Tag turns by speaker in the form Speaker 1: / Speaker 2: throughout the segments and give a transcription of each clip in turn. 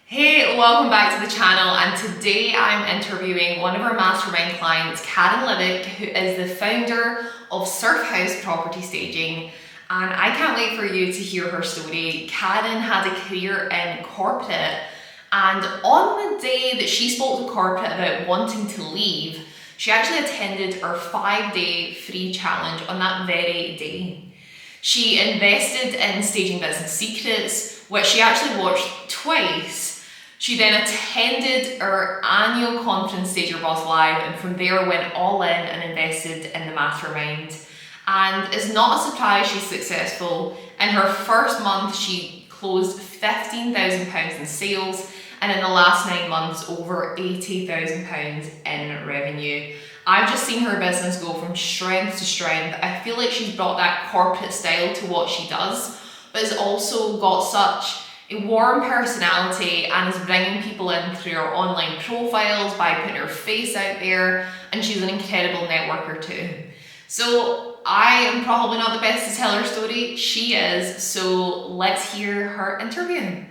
Speaker 1: Hey, welcome back to the channel, and today I'm interviewing one of our mastermind clients, Karen Livock, who is the founder of Surfhouse Property Staging. And I can't wait for you to hear her story. Karen had a career in corporate, and on the day that she spoke to corporate about wanting to leave, she actually attended our 5-day free challenge on that very day. She invested in Staging Business Secrets, which she actually watched twice. She then attended our annual conference, StagerBoss Live, and from there went all in and invested in the mastermind. And it's not a surprise she's successful. In her first month, she closed £15,000 in sales, and in the last 9 months, over £80,000 in revenue. I've just seen her business go from strength to strength. I feel like she's brought that corporate style to what she does, but has also got such a warm personality and is bringing people in through her online profiles by putting her face out there, and she's an incredible networker too. So I am probably not the best to tell her story. She is, so let's hear her interview.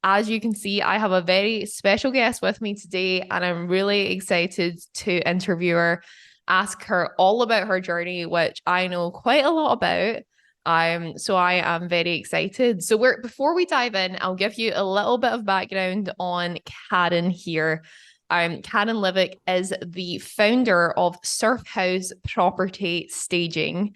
Speaker 1: As you can see, I have a very special guest with me today, and I'm really excited to interview her, ask her all about her journey, which I know quite a lot about. So I am very excited. So before we dive in, I'll give you a little bit of background on Karen here. Karen Livock is the founder of Surfhouse Property Staging.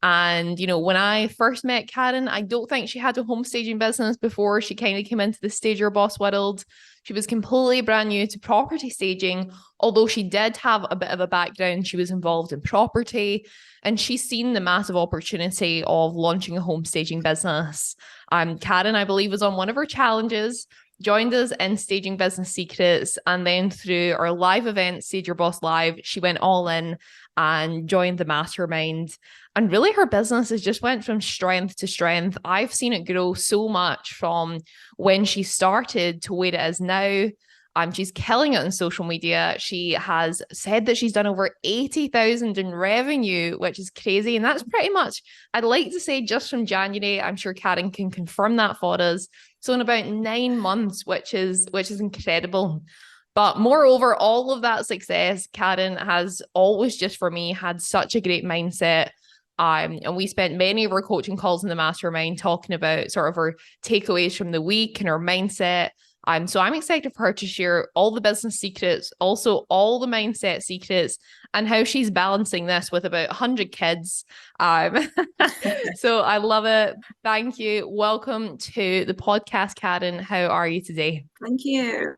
Speaker 1: And, when I first met Karen, I don't think she had a home staging business before she kind of came into the StagerBoss world. She was completely brand new to property staging, although she did have a bit of a background. She was involved in property, and she's seen the massive opportunity of launching a home staging business. Karen, I believe, was on one of her challenges, joined us in Staging Business Secrets, and then through our live event, StagerBoss Live, she went all in and joined the mastermind. And really, her business has just went from strength to strength. I've seen it grow so much from when she started to where it is now. She's killing it on social media. She has said that she's done over 80,000 in revenue, which is crazy. And that's pretty much, I'd like to say, just from January. I'm sure Karen can confirm that for us. So in about 9 months, which is incredible. But moreover, all of that success, Karen has always, just for me, had such a great mindset. And we spent many of our coaching calls in the mastermind talking about sort of her takeaways from the week and her mindset. So I'm excited for her to share all the business secrets, also all the mindset secrets, and how she's balancing this with about 100 kids. So I love it. Thank you. Welcome to the podcast, Karen. How are you today?
Speaker 2: Thank you.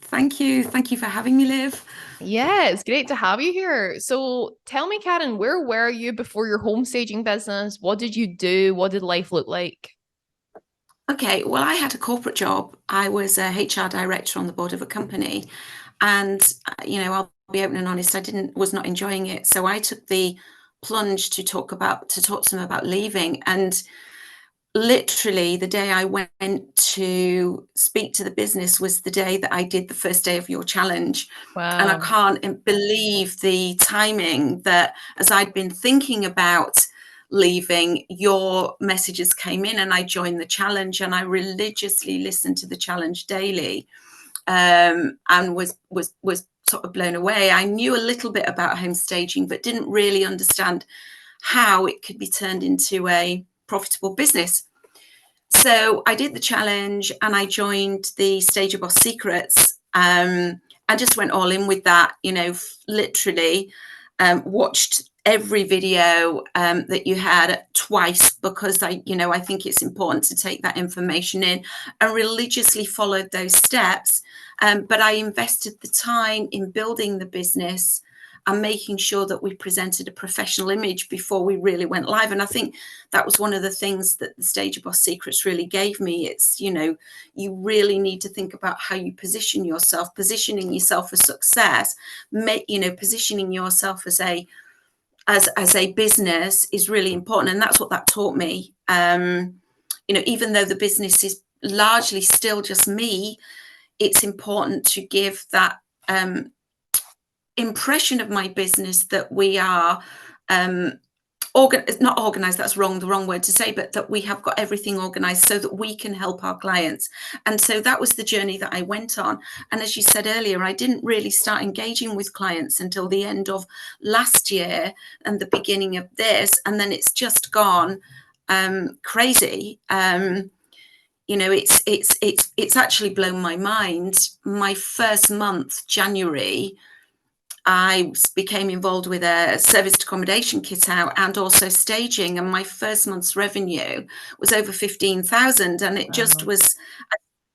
Speaker 2: Thank you. Thank you for having me, Liv.
Speaker 1: Yeah, it's great to have you here. So tell me, Karen, where were you before your home staging business? What did you do? What did life look like?
Speaker 2: Okay, well, I had a corporate job. I was a HR director on the board of a company, and I'll be open and honest, was not enjoying it. So I took the plunge to talk to them about leaving. And literally, the day I went to speak to the business was the day that I did the first day of your challenge.
Speaker 1: Wow.
Speaker 2: And I can't believe the timing that, as I'd been thinking about leaving, your messages came in and I joined the challenge, and I religiously listened to the challenge daily, and was sort of blown away. I knew a little bit about home staging, but didn't really understand how it could be turned into a profitable business. So I did the challenge and I joined the StagerBoss Secrets. I just went all in with that, literally watched every video that you had twice, because I think it's important to take that information in, and religiously followed those steps. But I invested the time in building the business and making sure that we presented a professional image before we really went live. And I think that was one of the things that the StagerBoss Secrets really gave me. It's, you really need to think about how you positioning yourself for success, positioning yourself as a business is really important. And that's what that taught me. Even though the business largely still just me, it's important to give that impression of my business that we are not organized, that's the wrong word to say, but that we have got everything organized so that we can help our clients. And so that was the journey that I went on. And as you said earlier, I didn't really start engaging with clients until the end of last year and the beginning of this, and then it's just gone crazy. You know, it's actually blown my mind. My first month, January, I became involved with a serviced accommodation kit out and also staging, and my first month's revenue was over 15,000, and it just was,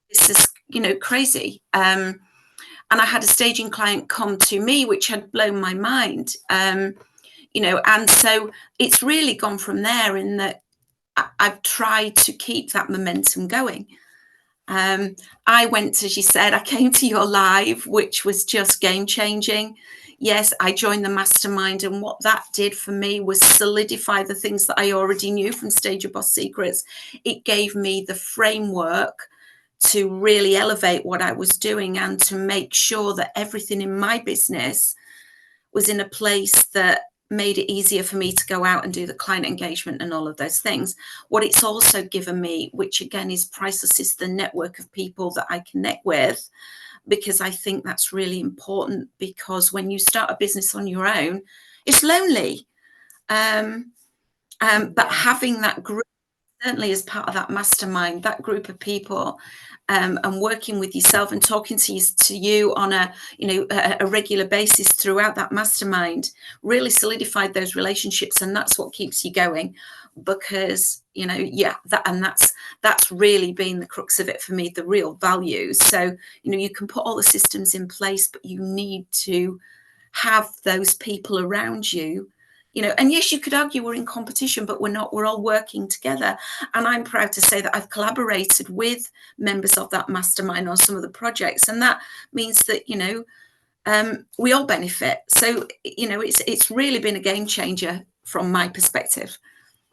Speaker 2: it's just, you know, crazy. And I had a staging client come to me, which had blown my mind, you know, and so it's really gone from there in that I've tried to keep that momentum going. I went, as you said, I came to your live, which was just game changing. Yes, I joined the mastermind, and what that did for me was solidify the things that I already knew from StagerBoss Secrets. It gave me the framework to really elevate what I was doing and to make sure that everything in my business was in a place that made it easier for me to go out and do the client engagement and all of those things. What it's also given me, which again is priceless, is the network of people that I connect with, because I think that's really important, because when you start a business on your own, it's lonely. But having that group, certainly as part of that mastermind, that group of people, and working with yourself and talking to you on a, you know, a regular basis throughout that mastermind really solidified those relationships, and that's what keeps you going. Because, you know, yeah, that's really been the crux of it for me, the real value. So, you know, you can put all the systems in place, but you need to have those people around you. You know, and yes, you could argue we're in competition, but we're not. We're all working together. And I'm proud to say that I've collaborated with members of that mastermind on some of the projects. And that means that, you know, we all benefit. So, you know, it's really been a game changer from my perspective.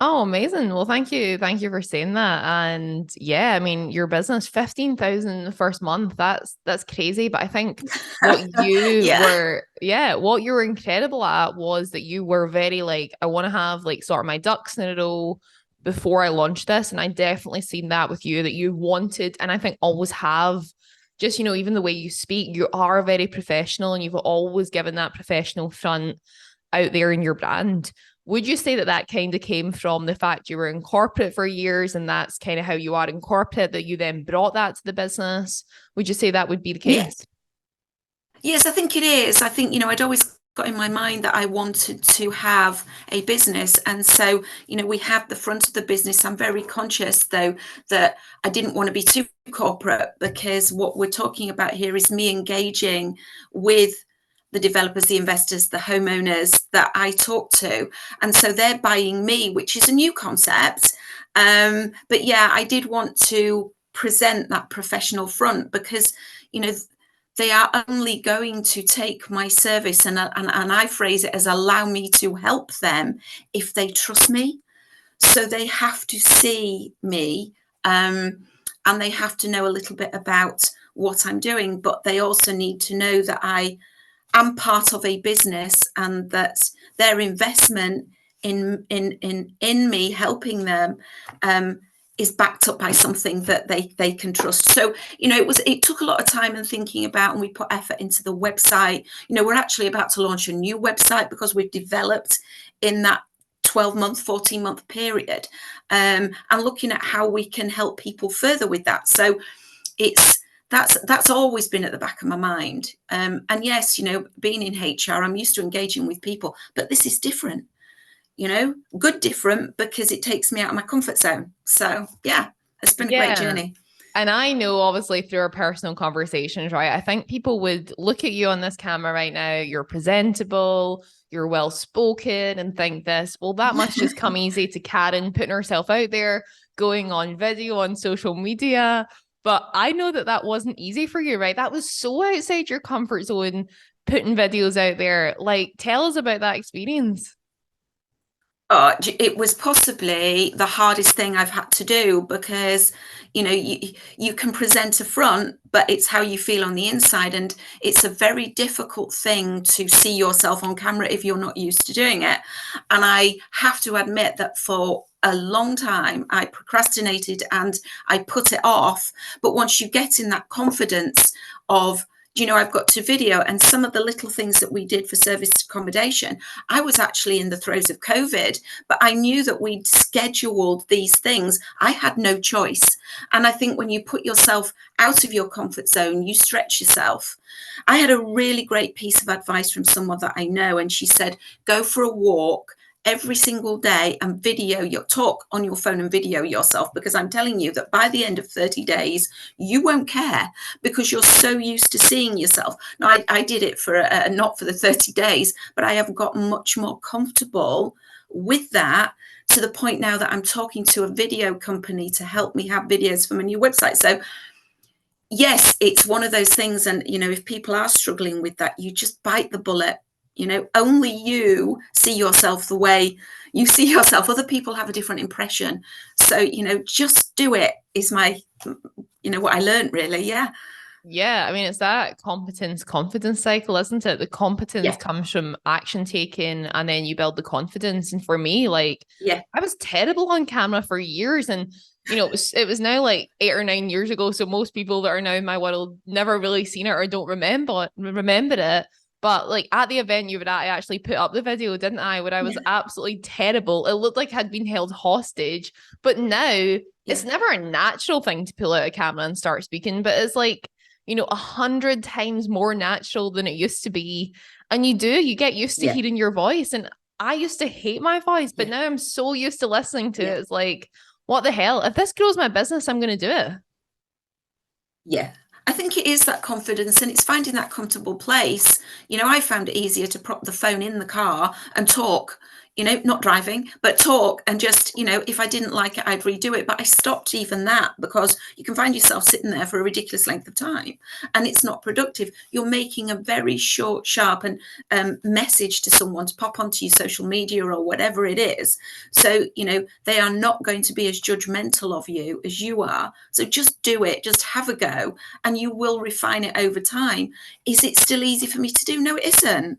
Speaker 1: Oh, amazing. Well, thank you. Thank you for saying that. And yeah, I mean, your business, 15,000 the first month, that's crazy. But I think what you
Speaker 2: Yeah.
Speaker 1: were, yeah, what you were incredible at was that you were very like, I want to have like sort of my ducks in a row before I launch this. And I definitely seen that with you, that you wanted, and I think always have, just, you know, even the way you speak, you are very professional and you've always given that professional front out there in your brand. Would you say that that kind of came from the fact you were in corporate for years and that's kind of how you are in corporate, that you then brought that to the business? Would you say that would be the case?
Speaker 2: Yes. Yes, I think it is. I think, you know, I'd always got in my mind that I wanted to have a business. And so, you know, we have the front of the business. I'm very conscious, though, that I didn't want to be too corporate, because what we're talking about here is me engaging with the developers, the investors, the homeowners that I talk to. And so they're buying me, which is a new concept. But yeah, I did want to present that professional front, because, you know, they are only going to take my service, and I phrase it as allow me to help them if they trust me. So they have to see me, and they have to know a little bit about what I'm doing, but they also need to know that I am part of a business, and that their investment in me helping them is backed up by something that they can trust. So, you know, it took a lot of time and thinking about, and we put effort into the website. You know, we're actually about to launch a new website because we've developed in that 12-month, 14-month period, and looking at how we can help people further with that. So that's always been at the back of my mind. And yes, you know, being in HR, I'm used to engaging with people, but this is different. You know, good different, because it takes me out of my comfort zone. So yeah, it's been a great
Speaker 1: Yeah.
Speaker 2: journey.
Speaker 1: And I know, obviously, through our personal conversations, right? I think people would look at you on this camera right now. You're presentable, you're well spoken, and think this, well, that must just come easy to Karen putting herself out there, going on video on social media. But I know that that wasn't easy for you, right? That was so outside your comfort zone, putting videos out there. Like, tell us about that experience.
Speaker 2: It was possibly the hardest thing I've had to do because, you can present a front, but it's how you feel on the inside. And it's a very difficult thing to see yourself on camera if you're not used to doing it. And I have to admit that for a long time, I procrastinated and I put it off. But once you get in that confidence of, I've got to video, and some of the little things that we did for service accommodation, I was actually in the throes of COVID, but I knew that we'd scheduled these things. I had no choice. And I think when you put yourself out of your comfort zone, you stretch yourself. I had a really great piece of advice from someone that I know, and she said, go for a walk every single day and video your talk on your phone and video yourself, because I'm telling you that by the end of 30 days you won't care, because you're so used to seeing yourself. Now I did it for not for the 30 days, but I have got much more comfortable with that, to the point now that I'm talking to a video company to help me have videos for my new website. So yes, it's one of those things. And if people are struggling with that, you just bite the bullet. Only you see yourself the way you see yourself. Other people have a different impression. So, just do it is my, what I learned, really. Yeah.
Speaker 1: Yeah, I mean, it's that competence confidence cycle, isn't it? The competence
Speaker 2: Yeah.
Speaker 1: comes from action taking, and then you build the confidence. And for me, like,
Speaker 2: Yeah.
Speaker 1: I was terrible on camera for years, and it was now like 8 or 9 years ago. So most people that are now in my world never really seen it or don't remember it. But like at the event you were at, I actually put up the video, didn't I? Where I was absolutely terrible. It looked like I'd been held hostage. But now it's never a natural thing to pull out a camera and start speaking, but it's like 100 times more natural than it used to be. And you get used to hearing your voice. And I used to hate my voice, but now I'm so used to listening to it. It's like, what the hell? If this grows my business, I'm going to do it.
Speaker 2: Yeah. I think it is that confidence, and it's finding that comfortable place. I found it easier to prop the phone in the car and talk, not driving, but talk, and just, if I didn't like it, I'd redo it. But I stopped even that, because you can find yourself sitting there for a ridiculous length of time and it's not productive. You're making a very short, sharp and message to someone to pop onto your social media or whatever it is. So, they are not going to be as judgmental of you as you are. So just do it, just have a go, and you will refine it over time. Is it still easy for me to do? No, it isn't.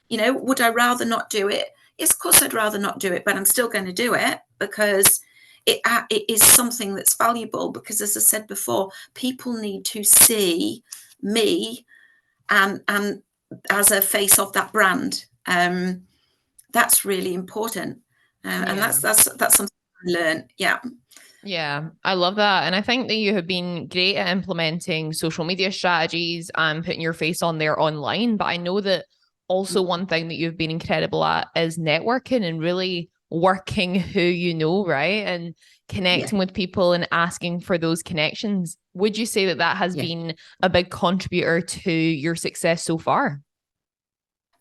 Speaker 2: Would I rather not do it? Yes, of course I'd rather not do it, but I'm still going to do it, because it is something that's valuable. Because as I said before, people need to see me and as a face of that brand. That's really important, and that's something I learned. Yeah.
Speaker 1: Yeah, I love that. And I think that you have been great at implementing social media strategies and putting your face on there online. But I know that also one thing that you've been incredible at is networking and really working who you know, right? And connecting with people and asking for those connections. Would you say that has been a big contributor to your success so far?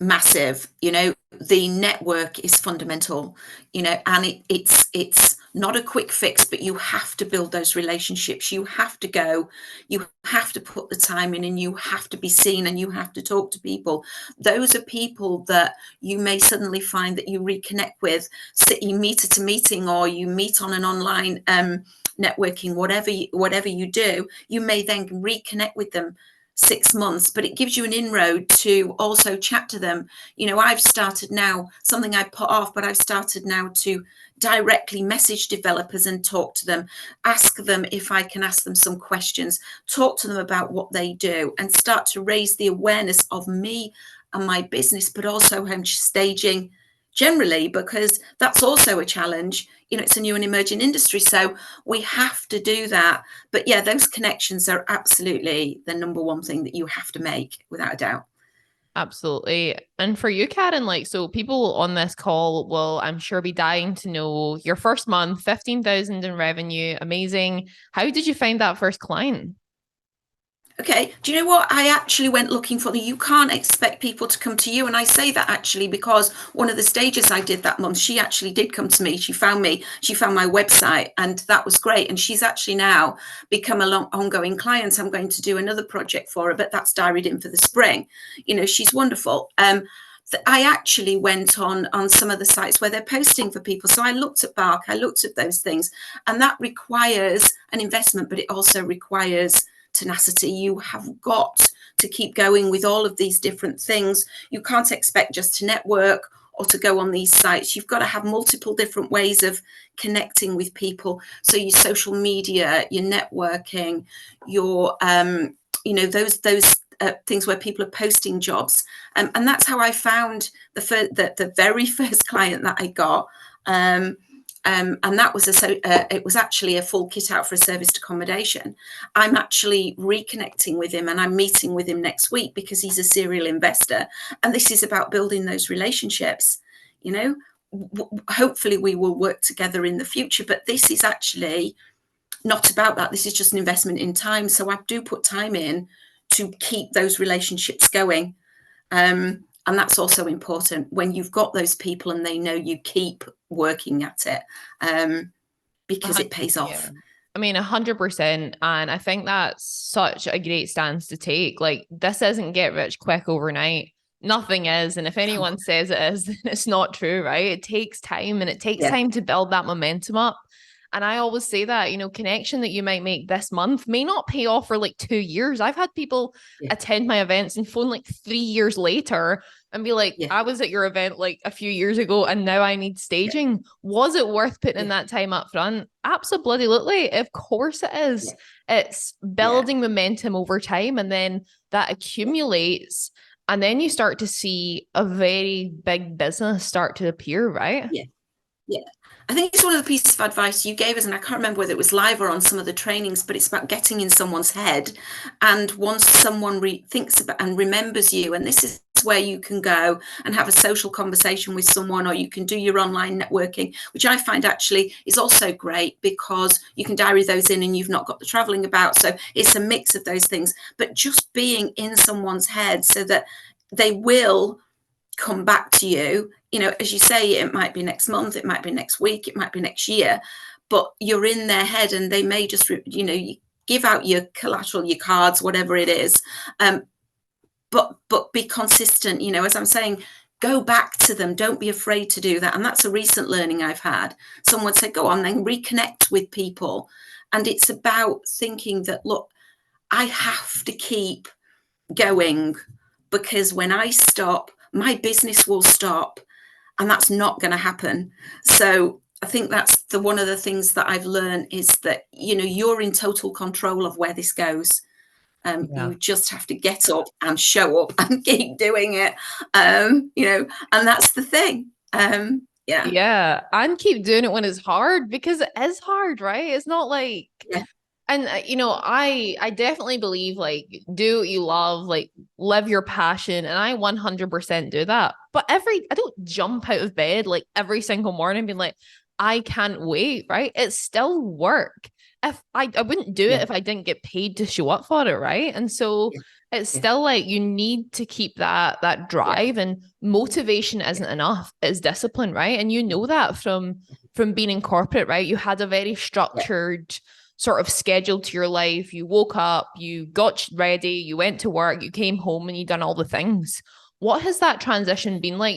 Speaker 2: Massive. The network is fundamental, and it's not a quick fix, but you have to build those relationships. You have to go, you have to put the time in, and you have to be seen, and you have to talk to people. Those are people that you may suddenly find that you reconnect with. So you meet at a meeting, or you meet on an online networking, whatever you do, you may then reconnect with them 6 months, but it gives you an inroad to also chat to them. I've started now, something I put off, but I've started now to directly message developers and talk to them, ask them if I can ask them some questions, talk to them about what they do, and start to raise the awareness of me and my business, but also home staging generally, because that's also a challenge. It's a new and emerging industry, so we have to do that. But yeah, those connections are absolutely the number one thing that you have to make, without a doubt.
Speaker 1: Absolutely. And for you, Karen, like, so people on this call will, I'm sure, be dying to know your first month, 15,000 in revenue. Amazing. How did you find that first client?
Speaker 2: Okay, do you know what? I actually went looking for you can't expect people to come to you. And I say that actually because one of the stages I did that month, she actually did come to me. She found my website, and that was great. And she's actually now become a ongoing client. I'm going to do another project for her, but that's diaried in for the spring. She's wonderful. I actually went on some of the sites where they're posting for people. So I looked at Bark, I looked at those things, and that requires an investment, but it also requires tenacity. You have got to keep going with all of these different things. You can't expect just to network or to go on these sites. You've got to have multiple different ways of connecting with people. So your social media, your networking, your those things where people are posting jobs, and that's how I found the very first client that I got. And that was it was actually a full kit out for a serviced accommodation. I'm actually reconnecting with him, and I'm meeting with him next week because he's a serial investor, and this is about building those relationships. Hopefully we will work together in the future, but this is actually not about that. This is just an investment in time. So I do put time in to keep those relationships going. And that's also important when you've got those people and they know you keep working at it, because it pays off.
Speaker 1: Yeah. I mean, 100%. And I think that's such a great stance to take. Like, this isn't get rich quick overnight. Nothing is. And if anyone says it is, then it's not true, right? It takes time, and it takes time to build that momentum up. And I always say that, connection that you might make this month may not pay off for like 2 years. I've had people attend my events and phone like 3 years later and be like, I was at your event like a few years ago and now I need staging. Was it worth putting in that time up front? Absolutely. Of course it is. It's building momentum over time, and then that accumulates, and then you start to see a very big business start to appear, right?
Speaker 2: Yeah. I think it's one of the pieces of advice you gave us, and I can't remember whether it was live or on some of the trainings, but it's about getting in someone's head. And once someone thinks about and remembers you, and this is where you can go and have a social conversation with someone, or you can do your online networking, which I find actually is also great because you can diary those in and you've not got the traveling about. So it's a mix of those things, but just being in someone's head so that they will come back to you. As you say, it might be next month, it might be next week, it might be next year, but you're in their head, and they may just, you give out your collateral, your cards, whatever it is, but be consistent. As I'm saying, go back to them. Don't be afraid to do that. And that's a recent learning I've had. Someone said, go on, then reconnect with people. And it's about thinking that, look, I have to keep going, because when I stop, my business will stop, and that's not going to happen. So I think that's one of the things that I've learned is that, you're in total control of where this goes. You just have to get up and show up and keep doing it, and that's the thing.
Speaker 1: Yeah. And keep doing it when it's hard, because it is hard, right? It's not like, and I definitely believe, like, do what you love, like, live your passion. And I 100% do that. But I don't jump out of bed like every single morning being like, I can't wait, right? It's still work. If I wouldn't do it if I didn't get paid to show up for it, right? And so it's still like you need to keep that drive, and motivation isn't enough. It's discipline, right? And that from being in corporate, right? You had a very structured sort of schedule to your life. You woke up, you got ready, you went to work, you came home, and you done all the things. What has that transition been like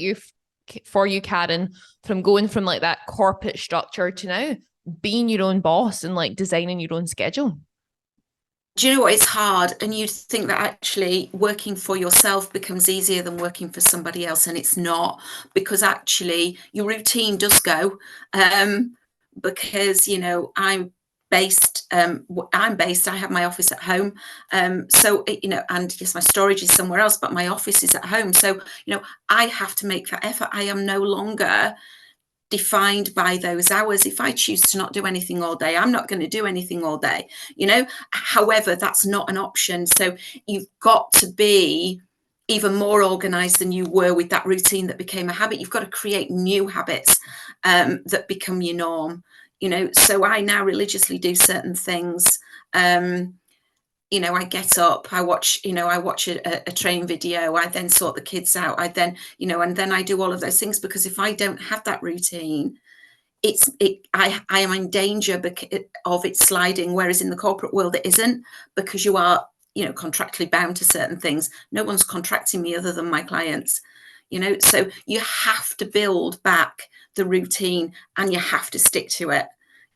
Speaker 1: for you, Karen, from going from like that corporate structure to now being your own boss and like designing your own schedule?
Speaker 2: Do you know what? It's hard, and you'd think that actually working for yourself becomes easier than working for somebody else, and it's not, because actually your routine does go, because I'm based, I have my office at home, so and yes, my storage is somewhere else, but my office is at home. So I have to make that effort. I am no longer defined by those hours. If I choose to not do anything all day, I'm not going to do anything all day. However, that's not an option. So you've got to be even more organized than you were with that routine that became a habit. You've got to create new habits that become your norm. So I now religiously do certain things. I get up, I watch a training video, I then sort the kids out, I then, and then I do all of those things, because if I don't have that routine, I am in danger of it sliding. Whereas in the corporate world, it isn't, because you are, contractually bound to certain things. No one's contracting me other than my clients. So you have to build back the routine and you have to stick to it.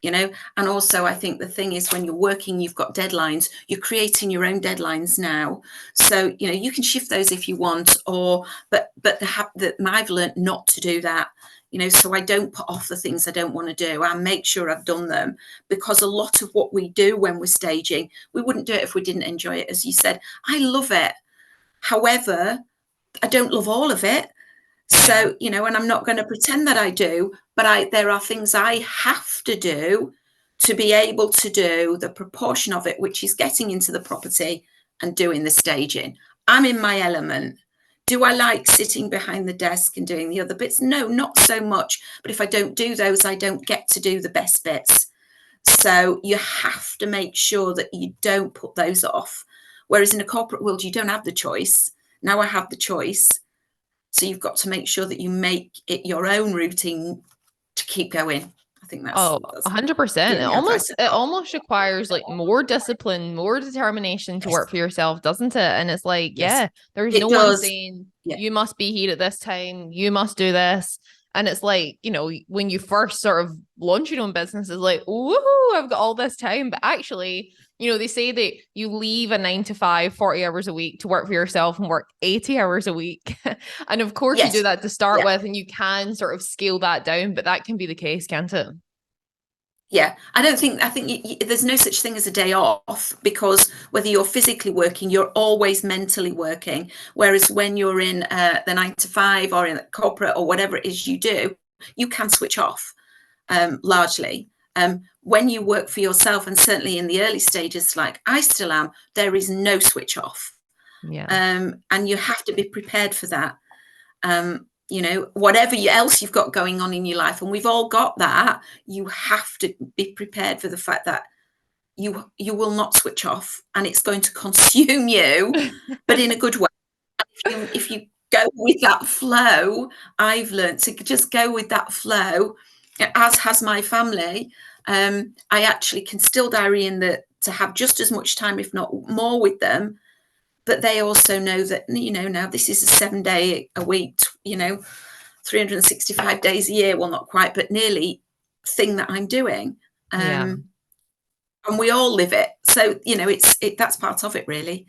Speaker 2: And also I think the thing is, when you're working, you've got deadlines, you're creating your own deadlines now. So, you can shift those if you want, but I've learned not to do that. So I don't put off the things I don't want to do. I make sure I've done them, because a lot of what we do when we're staging, we wouldn't do it if we didn't enjoy it. As you said, I love it. However, I don't love all of it. So, and I'm not going to pretend that I do, but there are things I have to do to be able to do the proportion of it, which is getting into the property and doing the staging. I'm in my element. Do I like sitting behind the desk and doing the other bits? No, not so much. But if I don't do those, I don't get to do the best bits. So you have to make sure that you don't put those off. Whereas in a corporate world, you don't have the choice. Now I have the choice. So you've got to make sure that you make it your own routine to keep going. I think that's
Speaker 1: 100%. It almost requires like more discipline, more determination to work for yourself, doesn't it? And it's like, there's no one saying you must be here at this time, you must do this. And it's like, when you first sort of launch your own business, it's like, woohoo, I've got all this time. But actually, they say that you leave a 9 to 5, 40 hours a week to work for yourself and work 80 hours a week. And of course you do that to start with, and you can sort of scale that down, but that can be the case, can't it?
Speaker 2: Yeah, I think there's no such thing as a day off, because whether you're physically working, you're always mentally working. Whereas when you're in the 9 to 5 or in corporate or whatever it is you do, you can switch off largely. When you work for yourself, and certainly in the early stages, like I still am, there is no switch off. And you have to be prepared for that. Whatever else you've got going on in your life, and we've all got that, you have to be prepared for the fact that you will not switch off, and it's going to consume you, but in a good way. If you go with that flow, I've learned to just go with that flow, as has my family. I actually can still diary in to have just as much time, if not more, with them. But they also know that, now this is a 7-day a week, 365 days a year. Well, not quite, but nearly thing that I'm doing. And we all live it. So, that's part of it, really.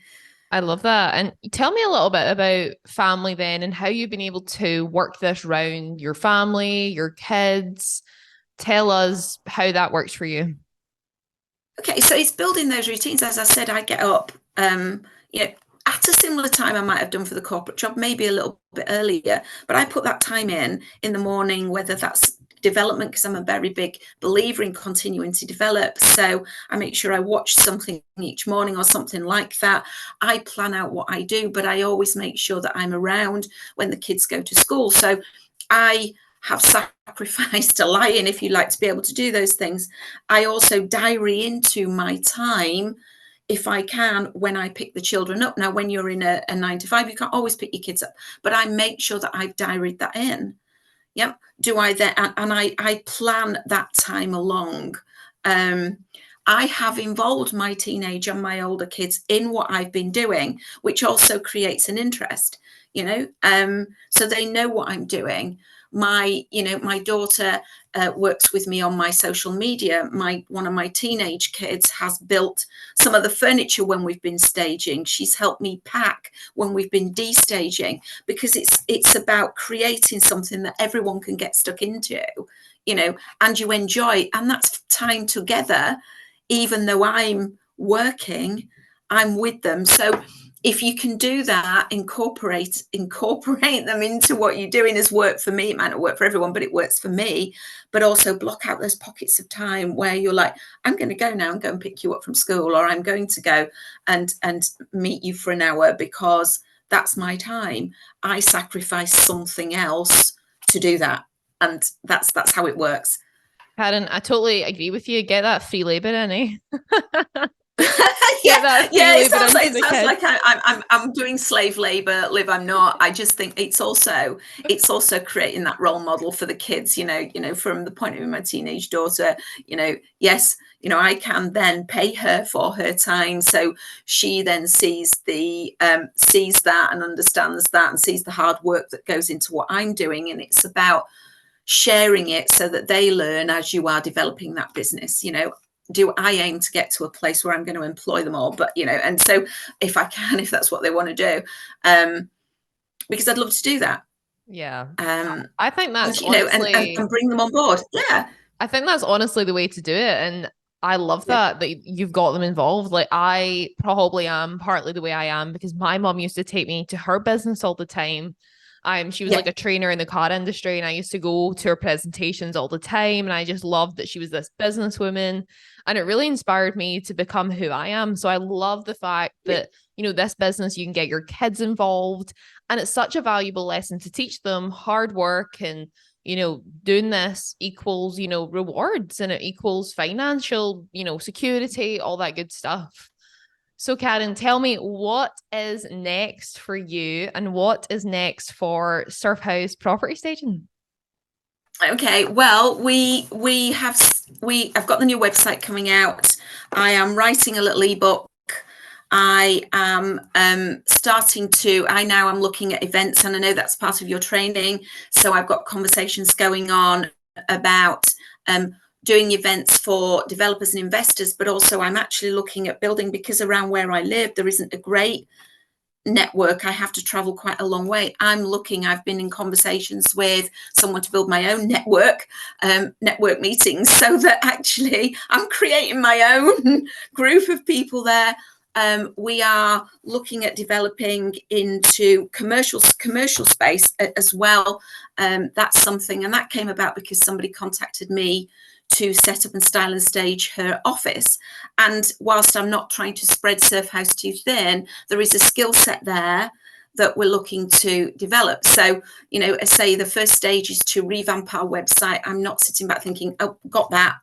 Speaker 1: I love that. And tell me a little bit about family then, and how you've been able to work this around your family, your kids. Tell us how that works for you.
Speaker 2: Okay, so it's building those routines. As I said, I get up, at a similar time I might have done for the corporate job, maybe a little bit earlier, but I put that time in the morning, whether that's development, because I'm a very big believer in continuing to develop. So I make sure I watch something each morning or something like that. I plan out what I do, but I always make sure that I'm around when the kids go to school. So I have sacrificed a lie-in, if you like, to be able to do those things. I also diary into my time, if I can, when I pick the children up. Now, when you're in a 9 to 5, you can't always pick your kids up, but I make sure that I've diaried that in. Yep. Do I then, and I plan that time along. I have involved my teenage and my older kids in what I've been doing, which also creates an interest, so they know what I'm doing. My daughter works with me on my social media. One of my teenage kids has built some of the furniture when we've been staging. She's helped me pack when we've been de-staging, because it's about creating something that everyone can get stuck into, and you enjoy, and that's time together. Even though I'm working, I'm with them. So if you can do that, incorporate them into what you're doing. Has worked for me. It might not work for everyone, but it works for me. But also block out those pockets of time where you're like, I'm going to go now and go and pick you up from school, or I'm going to go and meet you for an hour, because that's my time. I sacrifice something else to do that. And that's how it works.
Speaker 1: Karen, I totally agree with you. Get that free labor in, eh? Get that free
Speaker 2: Yeah,
Speaker 1: labor into
Speaker 2: it
Speaker 1: the
Speaker 2: sounds
Speaker 1: kids.
Speaker 2: like I'm doing slave labor. Liv, I'm not. I just think it's also creating that role model for the kids. From the point of view of my teenage daughter. Yes, I can then pay her for her time, so she then sees that and understands that and sees the hard work that goes into what I'm doing, and it's about sharing it so that they learn as you are developing that business. Do I aim to get to a place where I'm going to employ them all? But and so if I can, if that's what they want to do, because I'd love to do that.
Speaker 1: Yeah. I think
Speaker 2: And
Speaker 1: that's honestly,
Speaker 2: and bring them on board. Yeah.
Speaker 1: I think that's honestly the way to do it. And I love that you've got them involved. Like I probably am partly the way I am because my mom used to take me to her business all the time. She was
Speaker 2: Yeah.
Speaker 1: like a trainer in the car industry, and I used to go to her presentations all the time. And I just loved that she was this businesswoman, and it really inspired me to become who I am. So I love the fact that, this business, you can get your kids involved, and it's such a valuable lesson to teach them hard work and doing this equals, rewards, and it equals financial, security, all that good stuff. So, Karen, tell me what is next for you and what is next for Surfhouse Property Staging?
Speaker 2: Okay, well, I've got the new website coming out. I am writing a little ebook. I am I now am looking at events, and I know that's part of your training. So I've got conversations going on about doing events for developers and investors, but also I'm actually looking at building, because around where I live, there isn't a great network. I have to travel quite a long way. I've been in conversations with someone to build my own network meetings, so that actually I'm creating my own group of people there. We are looking at developing into commercial space as well. That's something, and that came about because somebody contacted me to set up and style and stage her office. And whilst I'm not trying to spread Surfhouse too thin, there is a skill set there that we're looking to develop. So, I say the first stage is to revamp our website. I'm not sitting back thinking, oh, got that.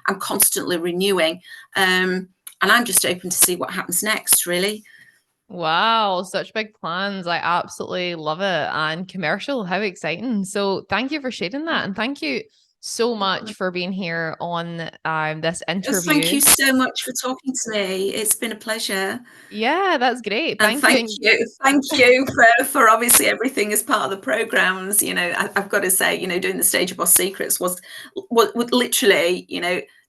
Speaker 2: I'm constantly renewing. And I'm just open to see what happens next, really.
Speaker 1: Wow, such big plans. I absolutely love it. And commercial, how exciting. So thank you for sharing that. And thank you so much for being here on this
Speaker 2: Thank
Speaker 1: interview.
Speaker 2: you so much for talking to me. It's been a pleasure.
Speaker 1: Yeah, that's great.
Speaker 2: And
Speaker 1: Thank you.
Speaker 2: thank you for obviously everything as part of the programs. I've got to say, doing the StagerBoss Secrets was literally,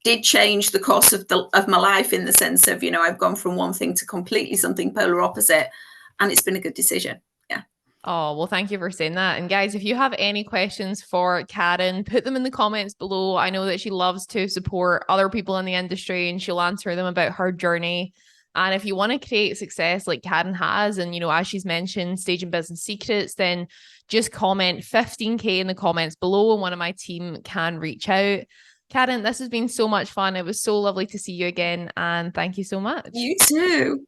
Speaker 2: did change the course of my life, in the sense of, I've gone from one thing to completely something polar opposite, and it's been a good decision. Yeah.
Speaker 1: Oh, well, thank you for saying that. And guys, if you have any questions for Karen, put them in the comments below. I know that she loves to support other people in the industry, and she'll answer them about her journey. And if you want to create success like Karen has, and as she's mentioned, staging business secrets, then just comment 15K in the comments below, and one of my team can reach out. Karen, this has been so much fun. It was so lovely to see you again, and thank you so much.
Speaker 2: You too.